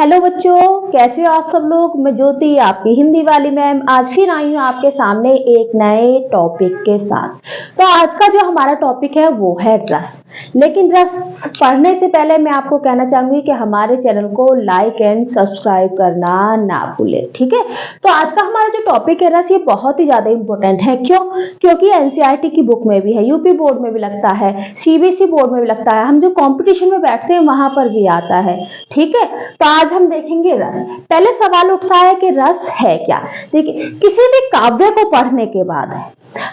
Hello बच्चों, कैसे हो आप सब लोग। मैं ज्योति, आपकी हिंदी वाली मैम, आज फिर आई हूँ आपके सामने एक नए टॉपिक के साथ। तो आज का जो हमारा टॉपिक है वो है रस। लेकिन रस पढ़ने से पहले मैं आपको कहना चाहूंगी कि हमारे चैनल को लाइक एंड सब्सक्राइब करना ना भूलें, ठीक है। तो आज का हमारा जो टॉपिक है रस, ये बहुत ही ज्यादा इंपॉर्टेंट है। क्यों? क्योंकि एनसीईआरटी की बुक में भी है, यूपी बोर्ड में भी लगता है, सीबीएसई बोर्ड में भी लगता है, हम जो कॉम्पिटिशन में बैठते हैं वहां पर भी आता है, ठीक है। तो आज हम देखेंगे रस। पहले सवाल उठता है कि रस है क्या। देखिए, किसी भी काव्य को पढ़ने के बाद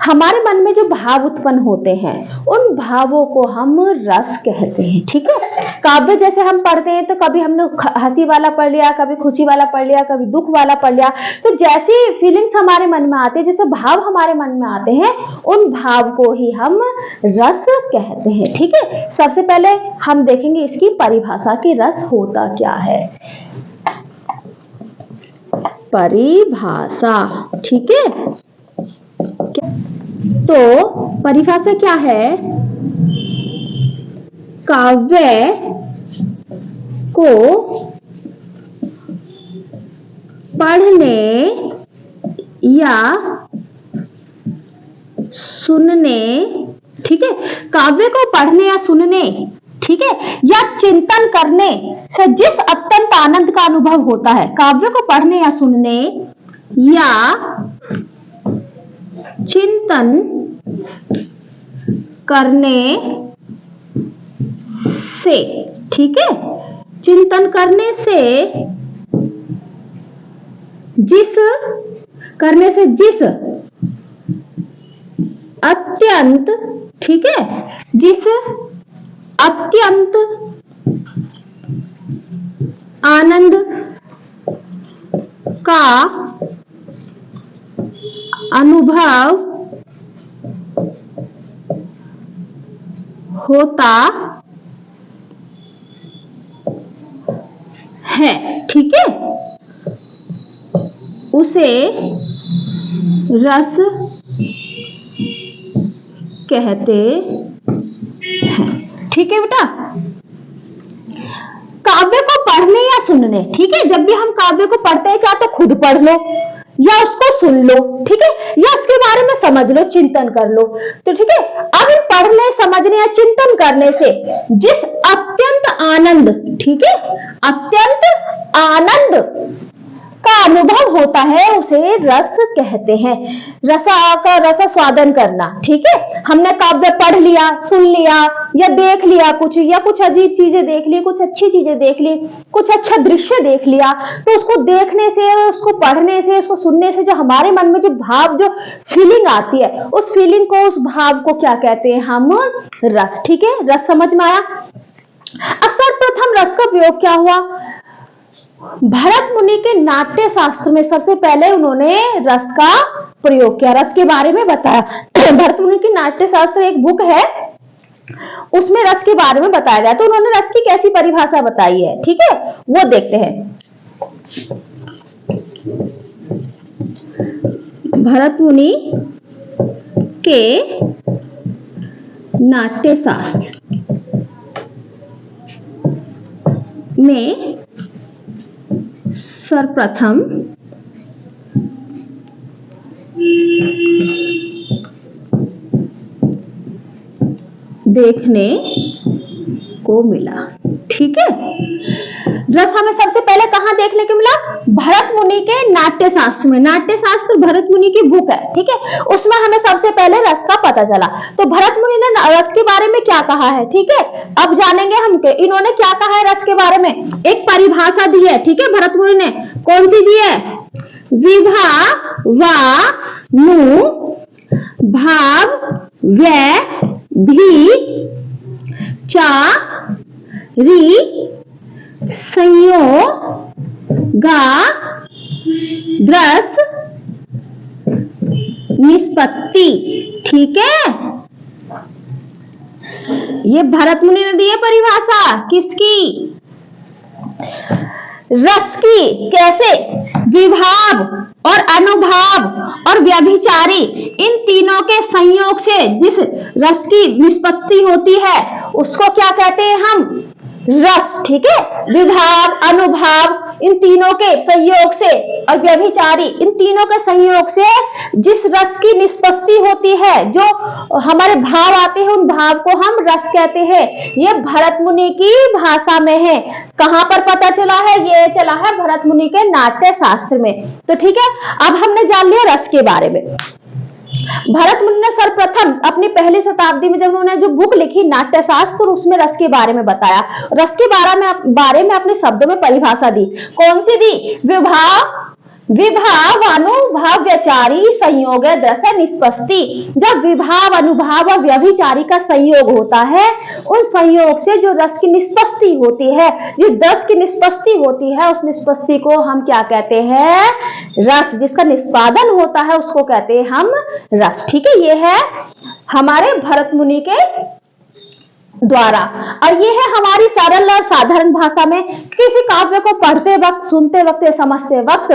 हमारे मन में जो भाव उत्पन्न होते हैं उन भावों को हम रस कहते हैं, ठीक है। काव्य जैसे हम पढ़ते हैं तो कभी हमने हंसी वाला पढ़ लिया, कभी खुशी वाला पढ़ लिया, कभी दुख वाला पढ़ लिया। तो जैसी फीलिंग्स हमारे मन में आती है, जैसे भाव हमारे मन में आते हैं, उन भाव को ही हम रस कहते हैं, ठीक है। सबसे पहले हम देखेंगे इसकी परिभाषा कि रस होता क्या है। परिभाषा, ठीक है। तो परिभाषा क्या है? काव्य को पढ़ने या सुनने, ठीक है, काव्य को पढ़ने या सुनने, ठीक है, या चिंतन करने से जिस अत्यंत आनंद का अनुभव होता है, काव्य को पढ़ने या सुनने या चिंतन करने से, ठीक है, चिंतन करने से जिस अत्यंत, ठीक है, जिस अत्यंत आनंद का अनुभव होता है, ठीक है, उसे रस कहते हैं, ठीक है बेटा। काव्य को पढ़ने या सुनने, ठीक है, जब भी हम काव्य को पढ़ते हैं, चाहे तो खुद पढ़ लो या उसको सुन लो, ठीक है, या उसके बारे में समझ लो, चिंतन कर लो, तो ठीक है। अब इन पढ़ने, समझने या चिंतन करने से जिस अत्यंत आनंद, ठीक है, अत्यंत आनंद का अनुभव होता है उसे रस कहते हैं। रस स्वादन करना, ठीक है, हमने काव्य पढ़ लिया, सुन लिया या देख लिया कुछ, या कुछ अजीब चीजें देख ली, कुछ अच्छी चीजें देख ली, कुछ अच्छा दृश्य देख लिया, तो उसको देखने से, उसको पढ़ने से, उसको सुनने से जो हमारे मन में जो भाव, जो फीलिंग आती है, उस फीलिंग को, उस भाव को क्या कहते हैं हम? रस, ठीक है। रस समझ में आया। सर्वप्रथम रस का प्रयोग क्या हुआ? भरत मुनि के नाट्य शास्त्र में सबसे पहले उन्होंने रस का प्रयोग किया, रस के बारे में बताया। भरत मुनि की नाट्य शास्त्र एक बुक है, उसमें रस के बारे में बताया गया। तो उन्होंने रस की कैसी परिभाषा बताई है, ठीक है, वो देखते हैं। भरत मुनि के नाट्य शास्त्र में सर्वप्रथम देखने को मिला, ठीक है। रस हमें सबसे पहले कहां देखने को मिला? भरत मुनि के नाट्य शास्त्र में। नाट्य शास्त्र भरत मुनि की बुक है, ठीक है, उसमें हमें सबसे पहले रस का पता चला। तो भरत मुनि ने रस के बारे में क्या कहा है, ठीक है, अब जानेंगे हम के इन्होंने क्या कहा है रस के बारे में। एक परिभाषा दी है, ठीक है, भरत मुनि ने कौन सी दी है? विभा वा नु भाव व्य भी चा री संयोग गा द्रस निष्पत्ति, ठीक है। ये भरत मुनि ने दी है परिभाषा, किसकी? रस की। कैसे? विभाव और अनुभाव और व्यभिचारी, इन तीनों के संयोग से जिस रस की निष्पत्ति होती है उसको क्या कहते हैं हम? रस, ठीक है, विभाव, अनुभाव, इन तीनों के संयोग से, और व्यभिचारी, इन तीनों के संयोग से जिस रस की निष्पत्ति होती है, जो हमारे भाव आते हैं, उन भाव को हम रस कहते हैं। ये भरत मुनि की भाषा में है। कहां पर पता चला है? ये चला है भरत मुनि के नाट्य शास्त्र में। तो ठीक है, अब हमने जान लिया रस के बारे में। भरत मुनि ने सर्वप्रथम अपनी पहली शताब्दी में जब उन्होंने जो बुक लिखी नाट्य शास्त्र, उसमें रस के बारे में बताया। रस के बारे में अपने शब्दों में परिभाषा दी। कौन सी दी? विभाव अनुभाव व्यचारी संयोग रस निष्पत्ति। जब विभाव, अनुभाव और व्यभिचारी का संयोग होता है, उन संयोग से जो रस की निष्पत्ति होती है, जिस रस की निष्पत्ति होती है, उस निष्पत्ति को हम क्या कहते हैं? रस। जिसका निष्पादन होता है उसको कहते हैं हम रस। ठीक है, ये है हमारे भरत मुनि के द्वारा। और ये है हमारी सरल और साधारण भाषा में किसी काव्य को पढ़ते वक्त, सुनते वक्त या समझते वक्त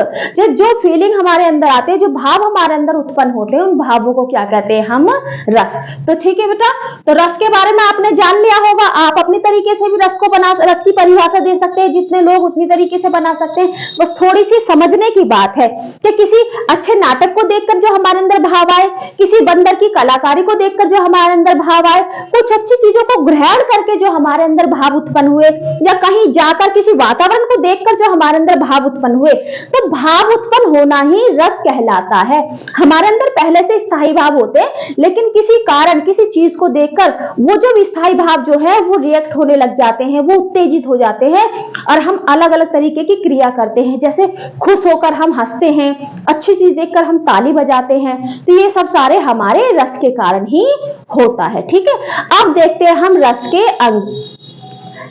जो फीलिंग हमारे अंदर आते हैं, जो भाव हमारे अंदर उत्पन्न होते हैं, उन भावों को क्या कहते हैं? हम रस। तो ठीक है बेटा, तो रस के बारे में आपने जान लिया होगा। आप अपनी तरीके से भी रस की परिभाषा दे सकते हैं, जितने लोग उतनी तरीके से बना सकते हैं। बस थोड़ी सी समझने की बात है कि किसी अच्छे नाटक को देखकर जो हमारे अंदर भाव आए, किसी बंदर की कलाकारी को देखकर जो हमारे अंदर भाव आए, कुछ अच्छी चीजों को ग्रहण करके जो हमारे अंदर भाव उत्पन्न हुए, या कहीं जाकर किसी वातावरण को देखकर जो हमारे अंदर भाव उत्पन्न हुए, तो भाव उत्पन्न होना ही रस कहलाता है। हमारे अंदर पहले से स्थायी भाव होते हैं, लेकिन किसी कारण, किसी चीज को देखकर वो जो स्थायी भाव जो है वो रिएक्ट होने लग जाते हैं, वो उत्तेजित हो जाते हैं, और हम अलग अलग तरीके की क्रिया करते हैं। जैसे खुश होकर हम हंसते हैं, अच्छी चीज देखकर हम ताली बजाते हैं, तो ये सब सारे हमारे रस के कारण ही होता है। ठीक है, अब देखते हैं हम रस के अंग।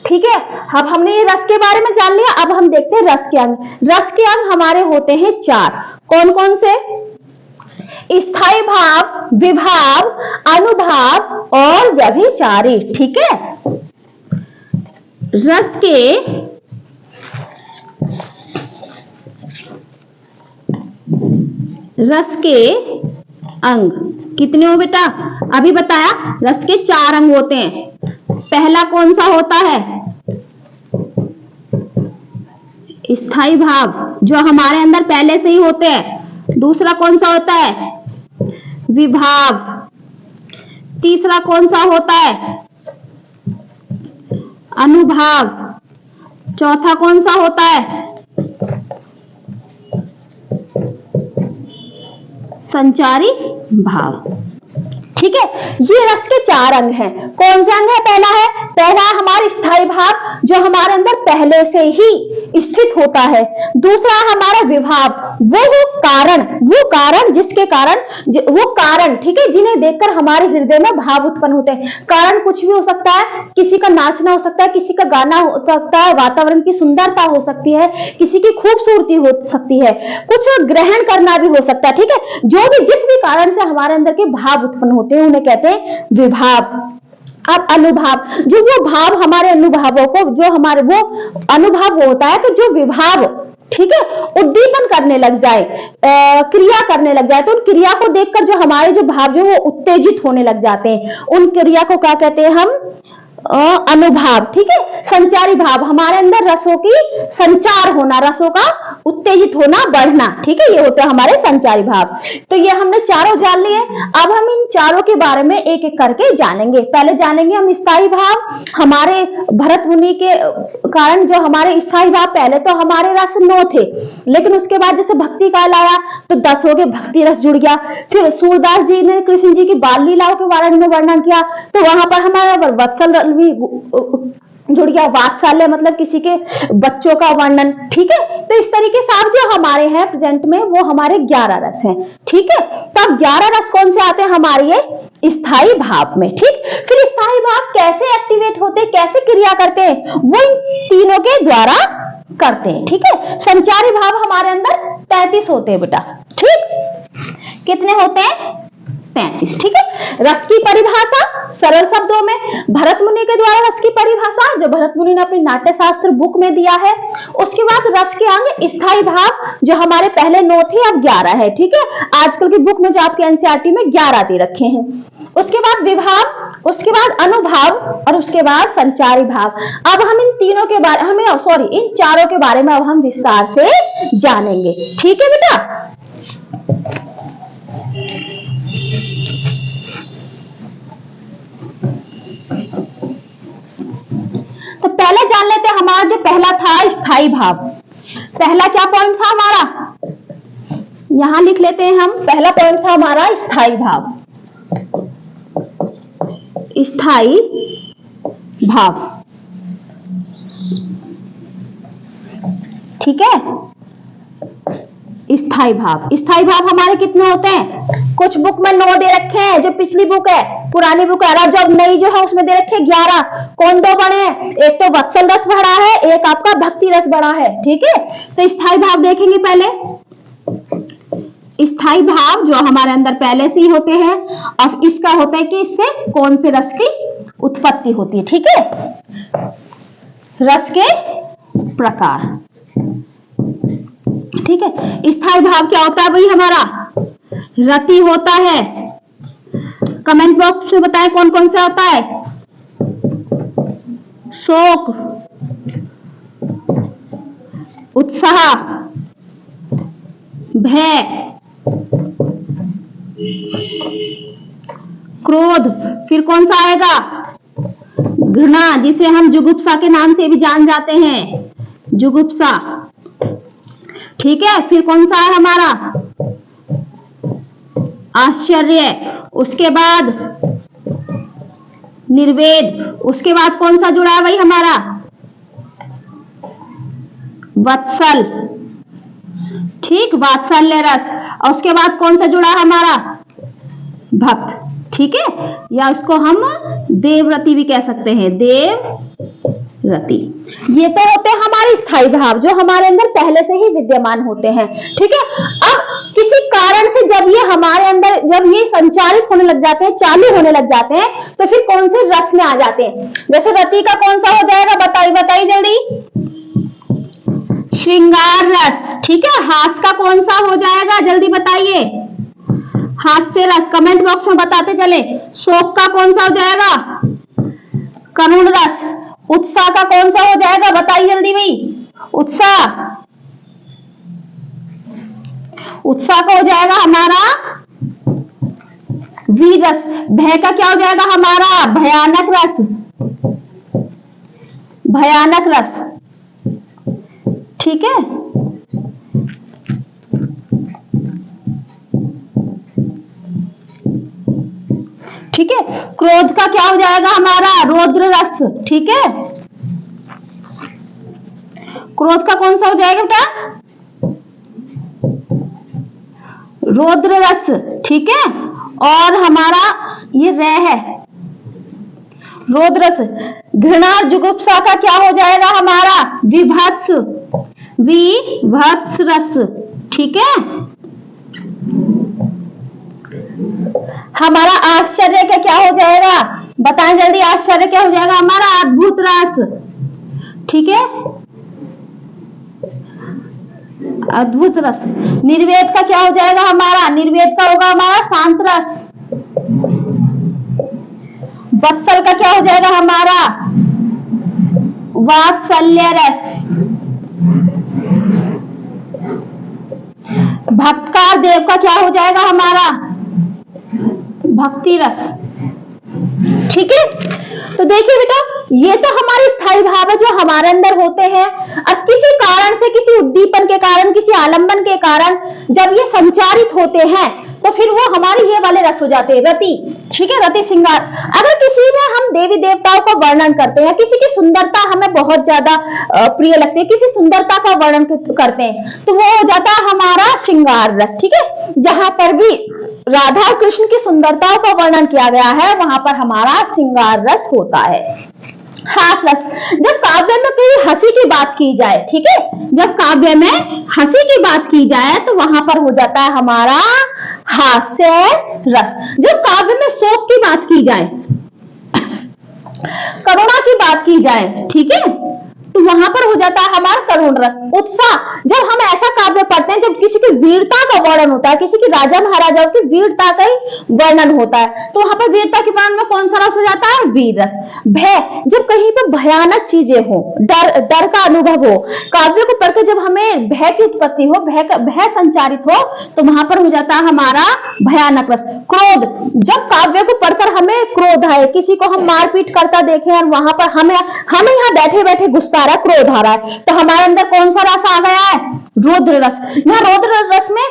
ठीक है, अब हमने ये रस के बारे में जान लिया। अब हम देखते हैं रस के अंग। रस के अंग हमारे होते हैं 4। कौन कौन से? स्थायी भाव, विभाव, अनुभाव और व्यभिचारी। ठीक है, रस के अंग कितने हो बेटा? अभी बताया, रस के 4 अंग होते हैं। पहला कौन सा होता है? स्थायी भाव, जो हमारे अंदर पहले से ही होते हैं। दूसरा कौन सा होता है? विभाव। तीसरा कौन सा होता है? अनुभाव। चौथा कौन सा होता है? संचारी भाव। ठीक है, ये रस के 4 अंग हैं। कौन से अंग है? पहला हमारे स्थायी भाव, जो हमारे अंदर पहले से ही स्थित होता है। दूसरा हमारा विभाव, वो कारण जिसके कारण, वो कारण, ठीक है, जिन्हें देखकर हमारे हृदय में भाव उत्पन्न होते हैं। कारण कुछ भी हो सकता है, किसी का नाचना हो सकता है, किसी का गाना हो सकता है, वातावरण की सुंदरता हो सकती है, किसी की खूबसूरती हो सकती है, कुछ ग्रहण करना भी हो सकता है। ठीक है, जो भी जिस भी कारण से हमारे अंदर के भाव उत्पन्न होते हैं, उन्हें कहते हैं विभाव। अब अनुभाव, जो वो भाव हमारे अनुभवों को, जो हमारे वो अनुभव होता है, तो जो विभाव, ठीक है, उद्दीपन करने लग जाए, क्रिया करने लग जाए, तो उन क्रिया को देखकर जो हमारे जो भाव जो वो उत्तेजित होने लग जाते हैं, उन क्रिया को क्या कहते हैं? हम अनुभाव। ठीक है, संचारी भाव, हमारे अंदर रसों की संचार होना, रसों का उत्तेजित होना, बढ़ना। ठीक है, ये होता है हमारे संचारी भाव। तो ये हमने चारों जान लिए। अब हम इन चारों के बारे में एक एक करके जानेंगे। पहले जानेंगे हम स्थायी भाव। हमारे भरत मुनि के कारण जो हमारे स्थायी भाव, पहले तो हमारे रस 9 थे, लेकिन उसके बाद जैसे भक्ति काल आया तो 10 हो गए, भक्ति रस जुड़ गया। फिर सूरदास जी ने कृष्ण जी की बाल लीलाओं के बारे में वर्णन किया, तो वहां पर हमारा वत्सल भी जुड़ गया। वात्सल्य मतलब किसी के बच्चों का वर्णन। ठीक है, तो इस तरीके से आप जो हमारे हैं प्रेजेंट में, वो हमारे 11 रस हैं। ठीक है, तो अब 11 रस कौन से आते हैं? हमारे ये स्थायी भाव में। ठीक, फिर स्थायी भाव कैसे एक्टिवेट होते हैं, कैसे क्रिया करते हैं, वो इन तीनों के द्वारा करते हैं। ठीक है, संचारी भाव हमारे अंदर 33 होते हैं बेटा। ठीक, कितने होते हैं? 35। ठीक है, रस की परिभाषा सरल शब्दों में भरत मुनि के द्वारा रस की परिभाषा जो भरत मुनि ने अपनी नाट्य शास्त्र बुक में दिया है। उसके बाद रस के अंग स्थायी भाव जो हमारे पहले 9 थे अब 11 है। ठीक है, आजकल की बुक में जो आपके एनसीईआरटी में 11 दे रखे हैं। उसके बाद विभाव, उसके बाद अनुभाव और उसके बाद संचारी भाव। अब हम इन तीनों के बारे इन चारों के बारे में अब हम विस्तार से जानेंगे। ठीक है बेटा, तो पहले जान लेते हैं हमारा जो पहला था स्थायी भाव। पहला क्या पॉइंट था हमारा, यहां लिख लेते हैं हम। पहला पॉइंट था हमारा स्थायी भाव। स्थायी भाव, ठीक है। स्थायी भाव, स्थायी भाव हमारे कितने होते हैं? कुछ बुक में 9 दे रखे हैं, जो पिछली बुक है, पुरानी बुक है, और जब नई जो है उसमें दे रखे 11। कौन 2 बड़े हैं? एक तो वत्सल रस बड़ा है, एक आपका भक्ति रस बड़ा है। ठीक है, तो स्थायी भाव देखेंगे पहले। स्थायी भाव जो हमारे अंदर पहले से ही होते हैं, और इसका होता है कि इससे कौन से रस की उत्पत्ति होती है। ठीक है, रस के प्रकार। ठीक है, स्थायी भाव क्या होता है भाई हमारा? रति होता है। कमेंट बॉक्स में बताएं कौन कौन सा होता है? शोक, उत्साह, भय, क्रोध, फिर कौन सा आएगा? घृणा, जिसे हम जुगुप्सा के नाम से भी जान जाते हैं, जुगुप्सा। ठीक है, फिर कौन सा है हमारा? आश्चर्य, उसके बाद निर्वेद, उसके बाद कौन सा जुड़ा है भाई हमारा? वत्सल, ठीक, वात्सल्य रस। और उसके बाद कौन सा जुड़ा है हमारा? भक्त। ठीक है, या उसको हम देवरति भी कह सकते हैं, देवरति। ये तो होते हैं हमारे स्थायी भाव जो हमारे अंदर पहले से ही विद्यमान होते हैं। ठीक है, अब किसी कारण से जब ये हमारे अंदर, जब ये संचारित होने लग जाते हैं, चालू होने लग जाते हैं, तो फिर कौन से रस में आ जाते हैं? जैसे रति का कौन सा हो जाएगा? बताइए जल्दी। श्रृंगार रस। ठीक है, हास का कौन सा हो जाएगा? जल्दी बताइए। हास्य रस, कमेंट बॉक्स में बताते चले। शोक का कौन सा हो जाएगा? करुण रस। उत्साह का कौन सा हो जाएगा? बताइए जल्दी भाई। उत्साह, उत्साह का हो जाएगा हमारा वीर रस। भय का क्या हो जाएगा हमारा? भयानक रस, भयानक रस। ठीक है, ठीक है। क्रोध का क्या हो जाएगा हमारा? रौद्र रस। ठीक है, क्रोध का कौन सा हो जाएगा बेटा? रौद्र रस। ठीक है, और हमारा ये रह है, रौद्र रस। घृणा जुगुप्सा का क्या हो जाएगा हमारा? विभत्स, विभत्स रस। ठीक है, हमारा आश्चर्य का क्या हो जाएगा? बताएं जल्दी, आश्चर्य क्या हो जाएगा हमारा? अद्भुत रस। ठीक है, अद्भुत रस। निर्वेद का क्या हो जाएगा हमारा? निर्वेद का होगा हमारा शांत रस। वत्सल का क्या हो जाएगा हमारा? वात्सल्य रस। भक्तकार देव का क्या हो जाएगा हमारा? भक्ति रस। ठीक है, तो देखिए बेटा, ये तो हमारे स्थायी भाव है जो हमारे अंदर होते हैं। अब किसी कारण से, किसी उद्दीपन के कारण, किसी आलंबन के कारण जब ये संचारित होते हैं तो फिर वो हमारे ये वाले रस हो जाते हैं, रति। ठीक है, रति श्रृंगार। अगर किसी में हम देवी देवताओं का वर्णन करते हैं, किसी की सुंदरता हमें बहुत ज्यादा प्रिय लगती है, किसी सुंदरता का वर्णन करते हैं, तो वो हो जाता है हमारा श्रृंगार रस। ठीक है, जहां पर भी राधा और कृष्ण की सुंदरताओं का वर्णन किया गया है वहां पर हमारा श्रृंगार रस होता है। हास रस, जब काव्य में कोई हंसी की बात की जाए, ठीक है, जब काव्य में हंसी की बात की जाए तो वहां पर हो जाता है हमारा हास्य रस। जब काव्य में शोक की बात की जाए, करुणा की बात की जाए, ठीक है, तो वहां पर हो जाता है हमारा करुण रस। उत्साह, जब हम ऐसा काव्य पढ़ते हैं जब किसी की वीरता का वर्णन होता है, किसी की राजा महाराजाओं की वीरता का ही वर्णन होता है, तो वहां पर वीरता के वर्णन में कौन सा रस हो जाता है? वीर रस। भय, जब कहीं पर भयानक चीजें हो, डर का अनुभव हो, काव्य को पढ़कर जब हमें भय की उत्पत्ति हो, भय संचारित हो, तो वहां पर हो जाता है हमारा भयानक रस। क्रोध, जब काव्य को पढ़कर हमें क्रोध आए, किसी को हम मारपीट करता देखें और वहां पर हमें यहाँ बैठे बैठे गुस्सा आ रहा है, क्रोध आ रहा है, तो हमारे अंदर कौन सा रस आ गया है? रौद्र रस। यहाँ रौद्र रस में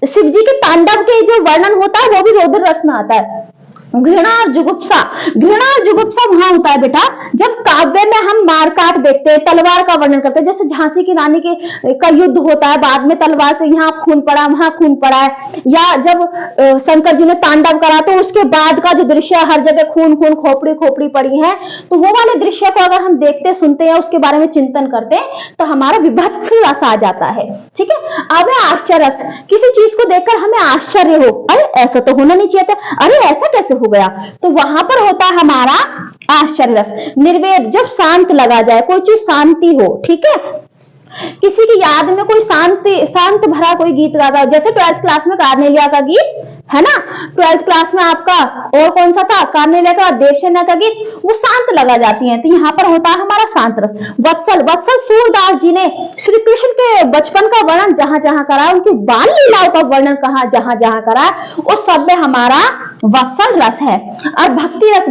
शिव जी के तांडव के जो वर्णन होता है वो भी रौद्र रस में आता है। घृणा और जुगुप्सा, घृणा और जुगुप्सा वहां होता है बेटा जब काव्य में हम मारकाट देखते हैं, तलवार का वर्णन करते हैं, जैसे झांसी की रानी का युद्ध होता है, बाद में तलवार से यहाँ खून पड़ा वहां खून पड़ा है, या जब शंकर जी ने तांडव करा तो उसके बाद का जो दृश्य है, हर जगह खून खून खोपड़ी खोपड़ी पड़ी है, तो वो वाले दृश्य को अगर हम देखते सुनते हैं, उसके बारे में चिंतन करते हैं, तो हमारा विभत्स रस आ जाता है। ठीक है, अब है आश्चर्य रस, किसी चीज को देखकर हमें आश्चर्य हो, अरे ऐसा तो होना नहीं चाहिए था, अरे ऐसा कैसे हो गया, तो वहां पर होता है हमारा आश्चर्य रस। निर्वेद, जब शांत लगा जाए, कोई चीज शांति हो, ठीक है, किसी की याद में कोई शांत भरा कोई गीत गाता है, जैसे 12th क्लास में कार्नेलिया का गीत है ना, 12th क्लास में आपका और कौन सा था, कार्नेलिया का देवसेना का गीत, वो शांत लगा जाती है, तो यहाँ पर होता है हमारा शांत रस। वत्सल, सूरदास जी ने श्री कृष्ण के बचपन का वर्णन जहां जहां करा, उनकी बाल लीलाओं का वर्णन कहा जहां जहां करा, उस सब में हमारा वत्सल रस है। और भक्ति रस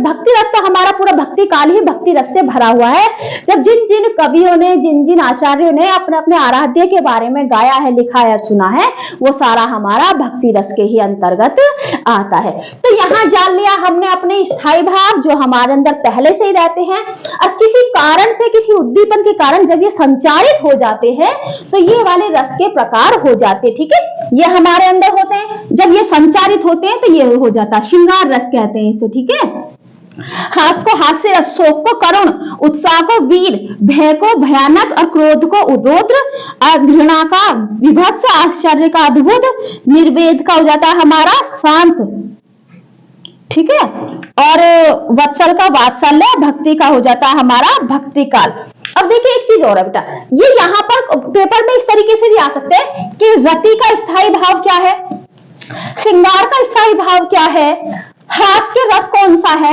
तो हमारा पूरा भक्ति काल ही भक्ति रस से भरा हुआ है, जब जिन जिन कवियों ने, जिन जिन आचार्यों ने अपने अपने आराध्य के बारे में गाया है, लिखा है, सुना है, वो सारा हमारा भक्ति रस के ही अंतर्गत आता है। तो यहां जान लिया हमने अपने स्थायी भाव जो हमारे अंदर पहले से ही रहते हैं, और किसी कारण से, किसी उद्दीपन के कारण जब ये संचारित हो जाते हैं तो ये वाले रस के प्रकार हो जाते हैं। ठीक है, ये हमारे अंदर होते हैं, जब ये संचारित होते हैं तो ये हो जाता है श्रृंगार रस कहते हैं इसे। ठीक है, हास को हास्य रस, शोक को करुण, उत्साह को वीर, भय को भयानक और क्रोध को रौद्र, और घृणा का विभत्स, आश्चर्य का अद्भुत, निर्वेद का हो जाता है हमारा शांत। ठीक है, और वत्सल का वात्सल्य, भक्ति का हो जाता है हमारा भक्ति काल। अब देखिए एक चीज और है बेटा, ये यहाँ पर पेपर में इस तरीके से भी आ सकते हैं कि रति का स्थायी भाव क्या है, श्रृंगार का स्थायी भाव क्या है, हास्य रस कौन सा है,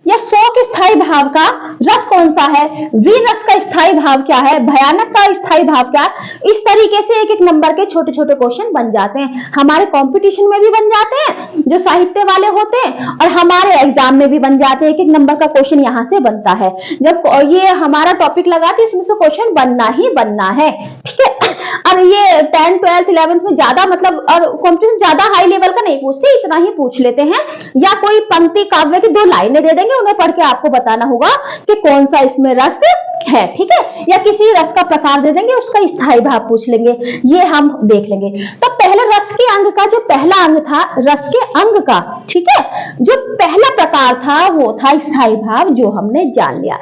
या शोक स्थायी भाव का रस कौन सा है, वीर रस का स्थायी भाव क्या है, भयानक का स्थायी भाव क्या है। इस तरीके से एक एक नंबर के छोटे छोटे क्वेश्चन बन जाते हैं, हमारे कंपटीशन में भी बन जाते हैं जो साहित्य वाले होते हैं, और हमारे एग्जाम में भी बन जाते हैं। एक एक नंबर का क्वेश्चन यहाँ से बनता है, जब ये हमारा टॉपिक लगाते हैं इसमें से क्वेश्चन बनना ही बनना है। ठीक है, और ये 10th 12th 11th में ज्यादा मतलब और कंपटीशन ज्यादा हाई लेवल का नहीं पूछते, इतना ही पूछ लेते हैं, या कोई पंक्ति काव्य की 2 लाइनें दे देंगे, उन्हें पढ़ के आपको बताना होगा कि कौन सा इसमें रस है। ठीक है, या किसी रस का प्रकार दे देंगे, उसका स्थायी भाव पूछ लेंगे, ये हम देख लेंगे। तो पहले रस के अंग का जो पहला अंग था, रस के अंग का, ठीक है, जो पहला प्रकार था वो था स्थायी भाव, जो हमने जान लिया।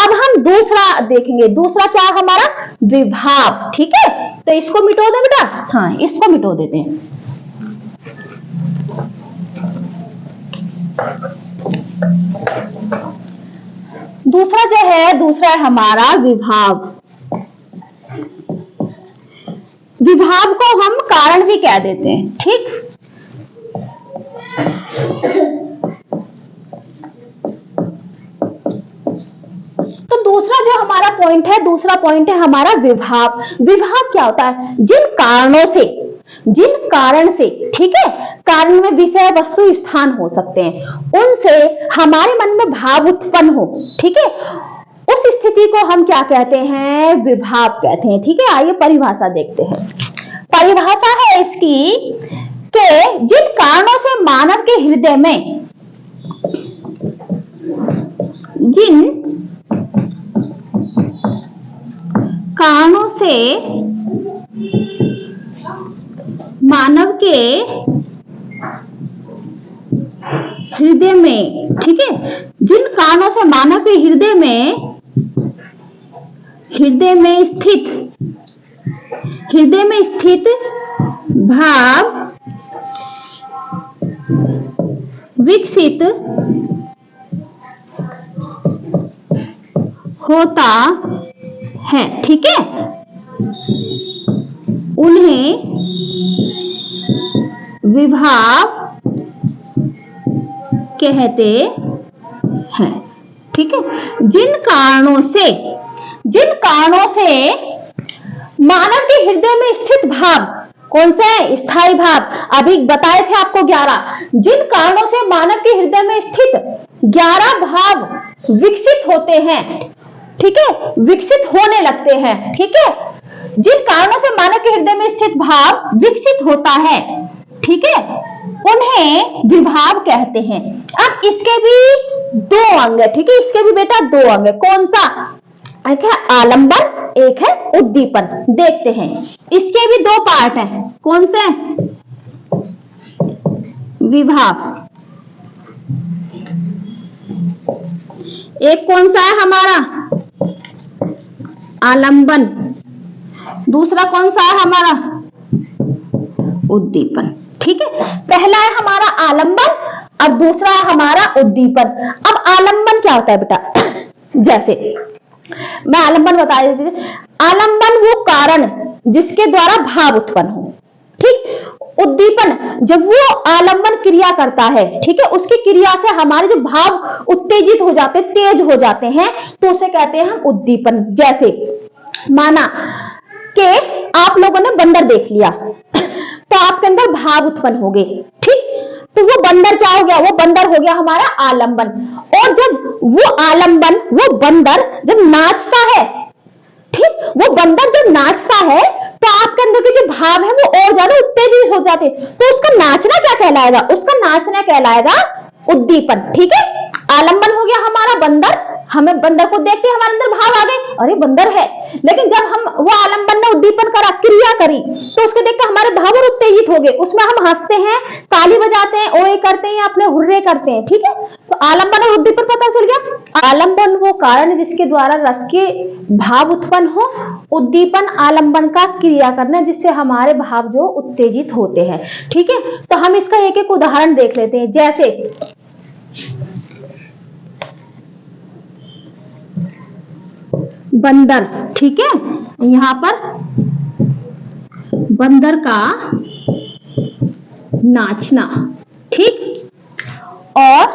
अब हम दूसरा देखेंगे, दूसरा क्या हमारा विभाव। ठीक है, तो इसको मिटो दे बेटा, हाँ इसको मिटो देते हैं। दूसरा जो है, दूसरा है हमारा विभाव। विभाव को हम कारण भी कह देते हैं। ठीक, तो दूसरा जो हमारा पॉइंट है, दूसरा पॉइंट है हमारा विभाव। विभाव क्या होता है, जिन कारणों से, जिन कारण से, ठीक है, कारण में विषय वस्तु स्थान हो सकते हैं, उनसे हमारे मन में भाव उत्पन्न हो, ठीक है, उस स्थिति को हम क्या कहते हैं, विभाव कहते हैं। ठीक है, आइए परिभाषा देखते हैं। परिभाषा है इसकी कि जिन कारणों से मानव के हृदय में, जिन कारणों से मानव के हृदय में, ठीक है, जिन कारणों से मानव के हृदय में स्थित भाव विकसित होता है, ठीक है। उन्हें विभाव कहते हैं, ठीक है। जिन कारणों से मानव के हृदय में स्थित भाव, कौन से है? स्थायी भाव, अभी बताए थे आपको 11। जिन कारणों से मानव के हृदय में स्थित 11 भाव विकसित होते हैं, ठीक है, विकसित होने लगते हैं, ठीक है। जिन कारणों से मानव के हृदय में स्थित भाव विकसित होता है, ठीक है, उन्हें विभाव कहते हैं। अब इसके भी 2 अंग है, ठीक है, इसके भी बेटा 2 अंग है। कौन सा? एक है आलंबन, एक है उद्दीपन। देखते हैं, इसके भी 2 पार्ट हैं। कौन से? विभाव। एक कौन सा है हमारा? आलंबन। दूसरा कौन सा है हमारा? उद्दीपन, ठीक है। पहला है हमारा आलंबन और दूसरा है हमारा उद्दीपन। अब आलंबन क्या होता है बेटा? जैसे मैं आलंबन बता देती हूँ। आलंबन वो कारण जिसके द्वारा भाव उत्पन्न हो, ठीक। उद्दीपन जब वो आलंबन क्रिया करता है, ठीक है, उसकी क्रिया से हमारे जो भाव उत्तेजित हो जाते, तेज हो जाते हैं, तो उसे कहते हैं हम उद्दीपन। जैसे माना कि आप लोगों ने बंदर देख लिया तो आपके अंदर भाव उत्पन्न हो गए, ठीक। तो वो बंदर क्या हो गया? वो बंदर हो गया हमारा आलंबन। और जब वो आलंबन, वो बंदर जब नाचता है, ठीक, वो बंदर जब नाचता है तो आपके अंदर के जो भाव है वो और ज्यादा उत्तेजित हो जाते हैं। तो उसका नाचना क्या कहलाएगा? उसका नाचना कहलाएगा उद्दीपन, ठीक है। आलंबन हो गया हमारा बंदर, हमें बंदर को देख के हमारे अंदर भाव आ गए, अरे बंदर है। लेकिन जब हम वो आलंबन ने उद्दीपन करा, क्रिया करी, तो उसको देख के हमारे भाव और उत्तेजित हो गए। उसमें हम हंसते हैं, ताली बजाते हैं, ओए करते हैं, अपने हुर्रे करते हैं, ठीक है। तो आलंबन और उद्दीपन पता चल गया। आलंबन वो कारण जिसके द्वारा रस के भाव उत्पन्न हो, उद्दीपन आलंबन का क्रिया करना जिससे हमारे भाव जो उत्तेजित होते हैं, ठीक है। तो हम इसका एक एक उदाहरण देख लेते हैं। जैसे बंदर, ठीक है, यहां पर बंदर का नाचना, ठीक, और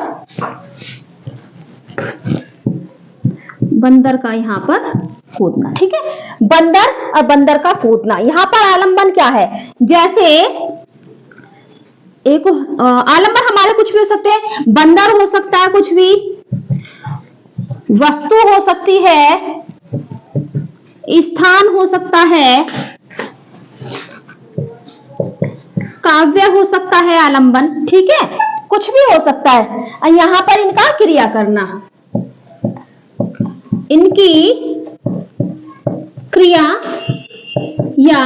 बंदर का यहां पर कूदना, ठीक है। बंदर और बंदर का कूदना, यहां पर आलंबन क्या है? जैसे एक आलंबन हमारे कुछ भी हो सकते हैं, बंदर हो सकता है, कुछ भी वस्तु हो सकती है, स्थान हो सकता है, काव्य हो सकता है आलंबन, ठीक है, कुछ भी हो सकता है। यहां पर इनका क्रिया करना, इनकी क्रिया या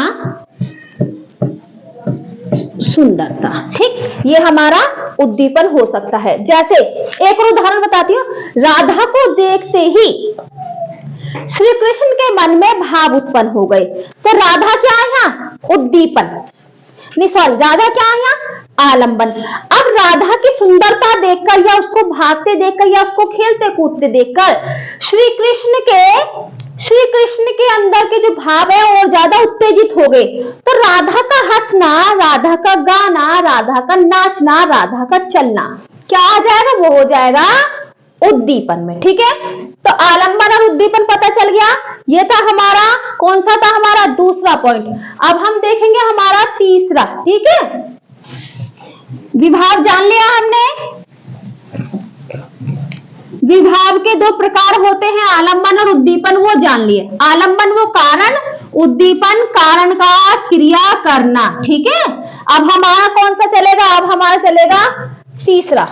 सुंदरता, ठीक, ये हमारा उद्दीपन हो सकता है। जैसे एक और उदाहरण बताती हूँ। राधा को देखते ही श्री कृष्ण के मन में भाव उत्पन्न हो गए। तो राधा क्या है यहाँ? उद्दीपन। नहीं सॉरी, राधा क्या है यहाँ? आलंबन। अब राधा की सुंदरता देखकर या उसको भागते देखकर या उसको खेलते कूदते देखकर श्री कृष्ण के अंदर के जो भाव है और ज्यादा उत्तेजित हो गए। तो राधा का हंसना, राधा का गाना, राधा का नाचना, राधा का चलना क्या आ जाएगा? वो हो जाएगा उद्दीपन में, ठीक है। तो आलंबन और उद्दीपन पता चल गया। ये था हमारा, कौन सा था हमारा? दूसरा पॉइंट। अब हम देखेंगे हमारा तीसरा, ठीक है। विभाव जान लिया हमने। विभाव के 2 प्रकार होते हैं, आलंबन और उद्दीपन, वो जान लिए। आलंबन वो कारण, उद्दीपन कारण का क्रिया करना, ठीक है। अब हमारा कौन सा चलेगा? अब हमारा चलेगा तीसरा।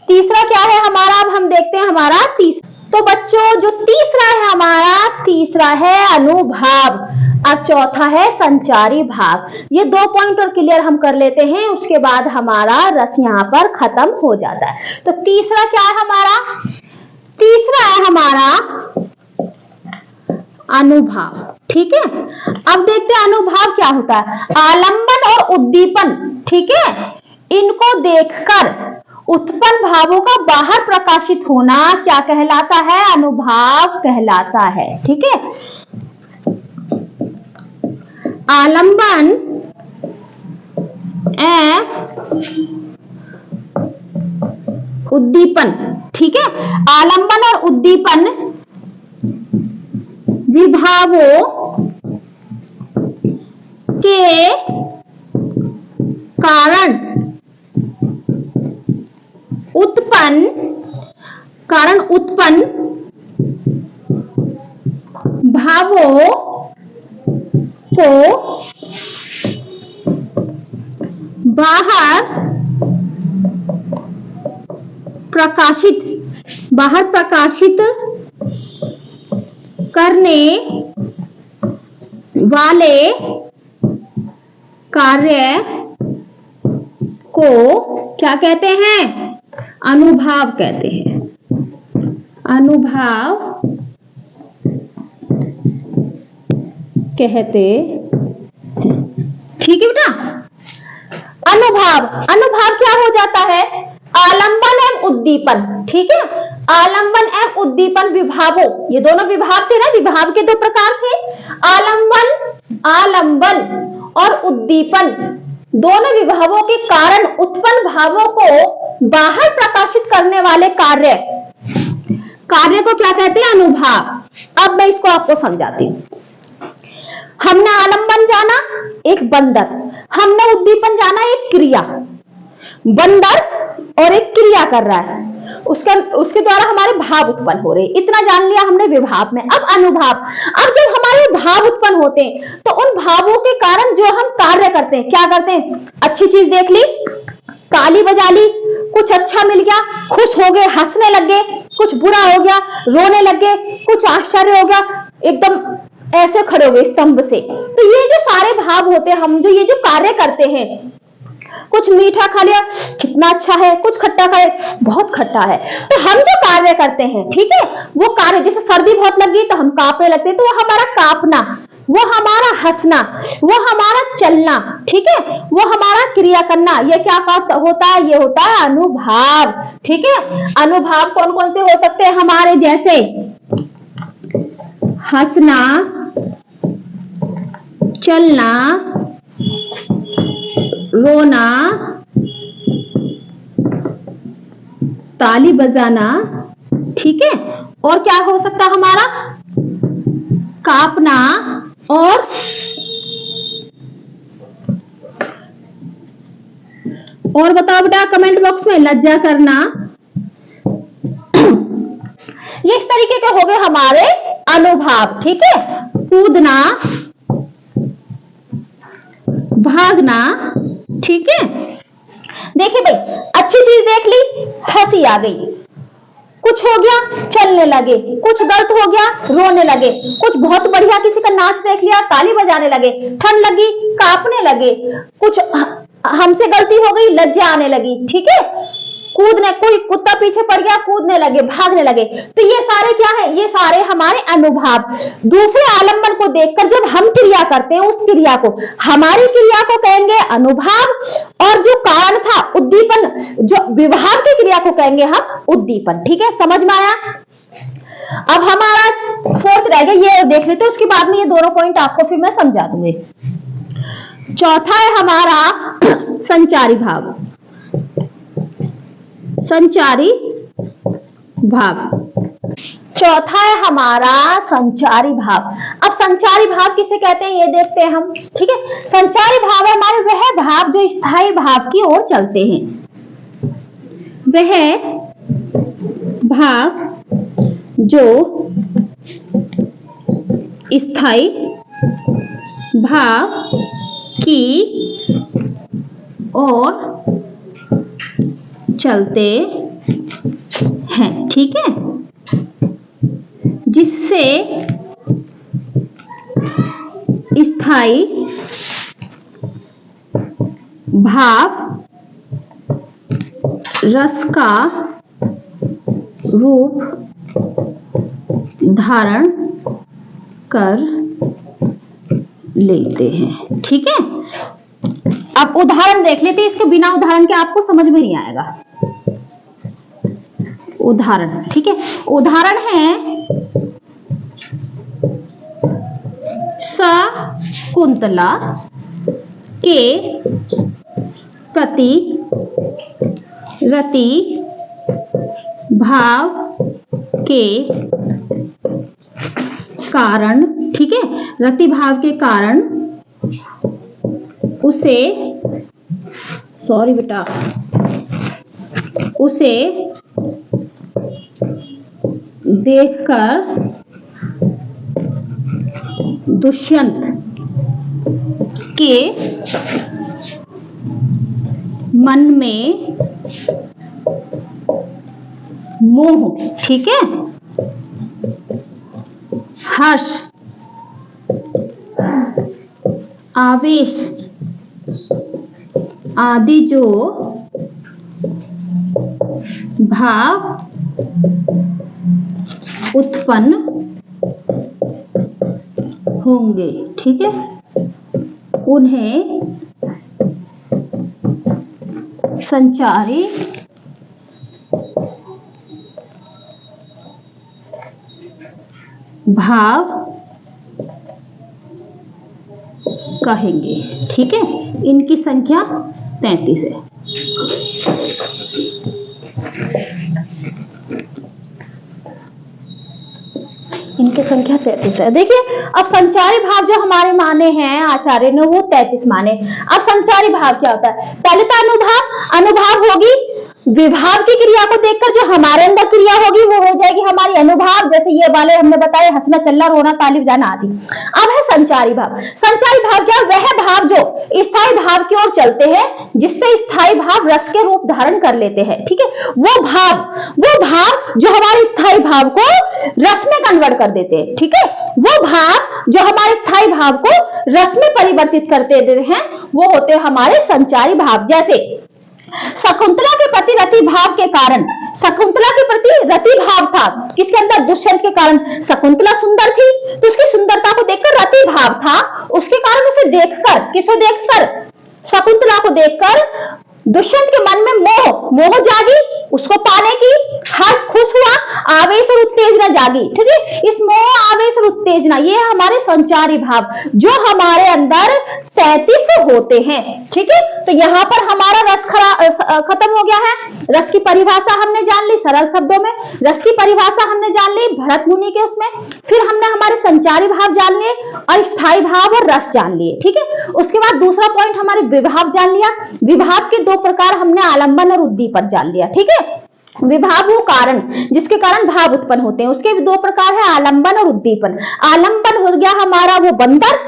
तीसरा क्या है हमारा? अब हम देखते हैं हमारा तीसरा। तो बच्चों जो तीसरा है हमारा, तीसरा है अनुभाव और चौथा है संचारी भाव। ये 2 पॉइंट और क्लियर हम कर लेते हैं, उसके बाद हमारा रस यहाँ पर खत्म हो जाता है। तो तीसरा क्या है हमारा? तीसरा है हमारा अनुभाव, ठीक है। अब देखते हैं अनुभाव क्या होता है। आलंबन और उद्दीपन, ठीक है, इनको देखकर उत्पन्न भावों का बाहर प्रकाशित होना क्या कहलाता है? अनुभाव कहलाता है। ठीक है, आलंबन उद्दीपन। ठीक है, आलंबन और उद्दीपन विभावों के कारण उत्पन्न भावों को बाहर प्रकाशित करने वाले कार्य को क्या कहते हैं? अनुभाव कहते हैं। अनुभाव कहते हैं। ठीक है बेटा, अनुभाव क्या हो जाता है? आलंबन एवं उद्दीपन। ठीक है, आलंबन एवं उद्दीपन विभावों, ये दोनों विभाव थे ना, विभाव के दो प्रकार थे, आलंबन और उद्दीपन। दोनों विभावों के कारण उत्पन्न भावों को बाहर प्रकाशित करने वाले कार्य को क्या कहते हैं? अनुभाव। अब मैं इसको आपको समझाती हूं। हमने आलंबन जाना, एक बंदर, हमने उद्दीपन जाना, एक क्रिया। बंदर और एक क्रिया कर रहा है, उसके द्वारा हमारे भाव उत्पन्न हो रहे। इतना जान लिया हमने विभाव में। अब अनुभाव, अब जब हमारे भाव उत्पन्न होते हैं तो उन भावों के कारण जो हम कार्य करते हैं, क्या करते हैं? अच्छी चीज देख ली, ताली बजा ली, कुछ अच्छा मिल गया, खुश हो गए, हंसने लग गए, कुछ बुरा हो गया, रोने लग गए, कुछ आश्चर्य हो गया, एकदम ऐसे खड़े हो गए स्तंभ से। तो ये जो सारे भाव होते हैं, हम जो ये जो कार्य करते हैं, कुछ मीठा खा लिया, कितना अच्छा है, कुछ खट्टा खाए, बहुत खट्टा है। तो हम जो कार्य करते हैं, ठीक है, वो कार्य, जैसे सर्दी बहुत लगी तो हम कांपने लगते हैं, तो वो हमारा कांपना, वो हमारा हंसना, वो हमारा चलना, ठीक है, वो हमारा क्रिया करना, ये क्या होता है? ये होता है अनुभाव। ठीक है, अनुभाव कौन कौन से हो सकते हैं हमारे? जैसे हंसना, चलना, रोना, ताली बजाना, ठीक है, और क्या हो सकता है हमारा? कांपना, और बताओ बेटा कमेंट बॉक्स में, लज्जा करना। ये इस तरीके के हो गए हमारे अनुभाव। ठीक है, कूदना, भागना, ठीक है। देखिए भाई, अच्छी चीज देख ली, हंसी आ गई, कुछ हो गया चलने लगे, कुछ गलत हो गया रोने लगे, कुछ बहुत बढ़िया किसी का नाच देख लिया ताली बजाने लगे, ठंड लगी कांपने लगे, कुछ हमसे गलती हो गई लज्जा आने लगी, ठीक है, कूदने, कोई कुत्ता पीछे पड़ गया कूदने लगे, भागने लगे। तो ये सारे क्या है? ये सारे हमारे अनुभाव। दूसरे आलंबन को देखकर जब हम क्रिया करते हैं, उस क्रिया को, हमारी क्रिया को कहेंगे अनुभाव, और जो कारण था उद्दीपन, जो विभाव की क्रिया को कहेंगे हम उद्दीपन। ठीक है, समझ में आया? अब हमारा फोर्थ रह गया, ये देख लेते हैं, उसके बाद में ये दोनों पॉइंट आपको फिर मैं समझा दूंगी। चौथा है हमारा संचारी भाव। संचारी भाव, चौथा है हमारा संचारी भाव। अब संचारी भाव किसे कहते हैं ये देखते हैं हम। ठीक है, संचारी भाव है हमारे वह भाव जो स्थायी भाव की ओर चलते हैं, वह भाव जो स्थायी भाव की ओर चलते हैं। ठीक है, जिससे स्थायी भाव रस का रूप धारण कर लेते हैं। ठीक है, अब उदाहरण देख लेते हैं, इसके बिना उदाहरण के आपको समझ में नहीं आएगा। उदाहरण, ठीक है, उदाहरण है शकुंतला के प्रति रति भाव के कारण, ठीक है, रति भाव के कारण उसे, सॉरी बेटा, उसे देखकर दुष्यंत के मन में मोह, ठीक है, हर्ष, आवेश आदि जो भाव उत्पन्न होंगे, ठीक है, उन्हें संचारी भाव कहेंगे, ठीक है। इनकी संख्या 33 है। इनकी संख्या 33 है। देखिए, अब संचारी भाव जो हमारे माने हैं आचार्य ने, वो 33 माने। अब संचारी भाव क्या होता है? पहले तो अनुभाव होगी, विभाव की क्रिया को देखकर जो हमारे अंदर क्रिया होगी वो हो जाएगी हमारी अनुभाव, जैसे ये वाले हमने बताए, हंसना, चलना, रोना, ताली बजाना आदि। अब है संचारी भाव। संचारी भाव क्या? वह भाव जो स्थायी भाव की ओर चलते हैं, जिससे स्थायी भाव रस के रूप धारण कर लेते हैं, ठीक है। वो भाव जो हमारे स्थायी भाव को रस में कन्वर्ट कर देते हैं, ठीक है। वो भाव जो हमारे स्थायी भाव को रस में परिवर्तित करते हैं, वो होते हैं हमारे संचारी भाव। जैसे शकुंतला के प्रति रति भाव के कारण, शकुंतला के प्रति रति भाव था किसके अंदर? दुष्यंत के कारण। शकुंतला सुंदर थी तो उसकी सुंदरता को देखकर रति भाव था, उसके कारण उसे देखकर, किसको देखकर? शकुंतला को देखकर दुष्यंत के मन में मोह जागी, उसको पाने की, हर्ष, खुश हुआ, आवेश और उत्तेजना जागी, ठीक है। इस मोह, आवेश और उत्तेजना, ये हमारे संचारी भाव जो हमारे अंदर 33 होते हैं, ठीक है। तो यहाँ पर हमारा रस खत्म हो गया है। रस की परिभाषा हमने जान ली सरल शब्दों में, रस की परिभाषा हमने जान ली भरत मुनि के उसमें, फिर हमने हमारे संचारी भाव जान लिए और स्थायी भाव और रस जान लिए, ठीक है। उसके बाद दूसरा पॉइंट हमारे विभाव जान लिया। विभाव के 2 प्रकार हमने आलंबन और उद्दीपन जान लिया, ठीक है। विभाव वो कारण जिसके कारण भाव उत्पन्न होते हैं, उसके भी 2 प्रकार है, आलंबन और उद्दीपन। आलंबन हो गया हमारा वो बंदर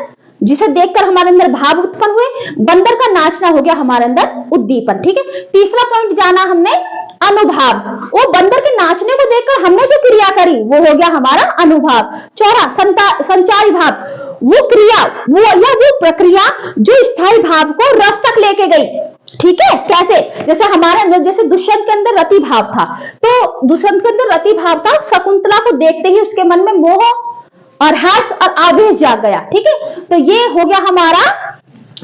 जिसे देखकर हमारे अंदर भाव उत्पन्न हुए, बंदर का नाचना हो गया हमारे अंदर उद्दीपन, ठीक है। तीसरा पॉइंट जाना हमने अनुभाव, वो बंदर के नाचने को देखकर हमने जो क्रिया करी वो हो गया हमारा अनुभाव। चौथा संचारी भाव, वो क्रिया, वो प्रक्रिया जो स्थायी भाव को रस तक लेके गई, ठीक है। कैसे? जैसे हमारे अंदर, जैसे दुष्यंत के अंदर रति भाव था, तो दुष्यंत के अंदर रति भाव था, शकुंतला को देखते ही उसके मन में मोह और हर्ष और आवेश जाग गया, ठीक है। तो ये हो गया हमारा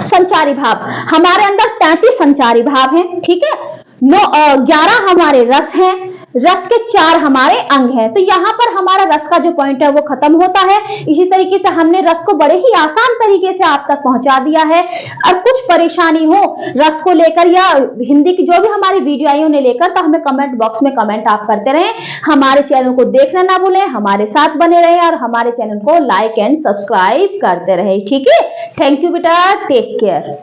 संचारी भाव। हमारे अंदर 33 संचारी भाव हैं, ठीक है। 11 हमारे रस हैं, रस के 4 हमारे अंग हैं। तो यहाँ पर हमारा रस का जो पॉइंट है वो खत्म होता है। इसी तरीके से हमने रस को बड़े ही आसान तरीके से आप तक पहुंचा दिया है। और कुछ परेशानी हो रस को लेकर या हिंदी की जो भी हमारी वीडियो आई उन्हें लेकर, तो हमें कमेंट बॉक्स में कमेंट आप करते रहें। हमारे चैनल को देखना ना भूलें, हमारे साथ बने रहें और हमारे चैनल को लाइक एंड सब्सक्राइब करते रहें, ठीक है। थैंक यू बेटा, टेक केयर।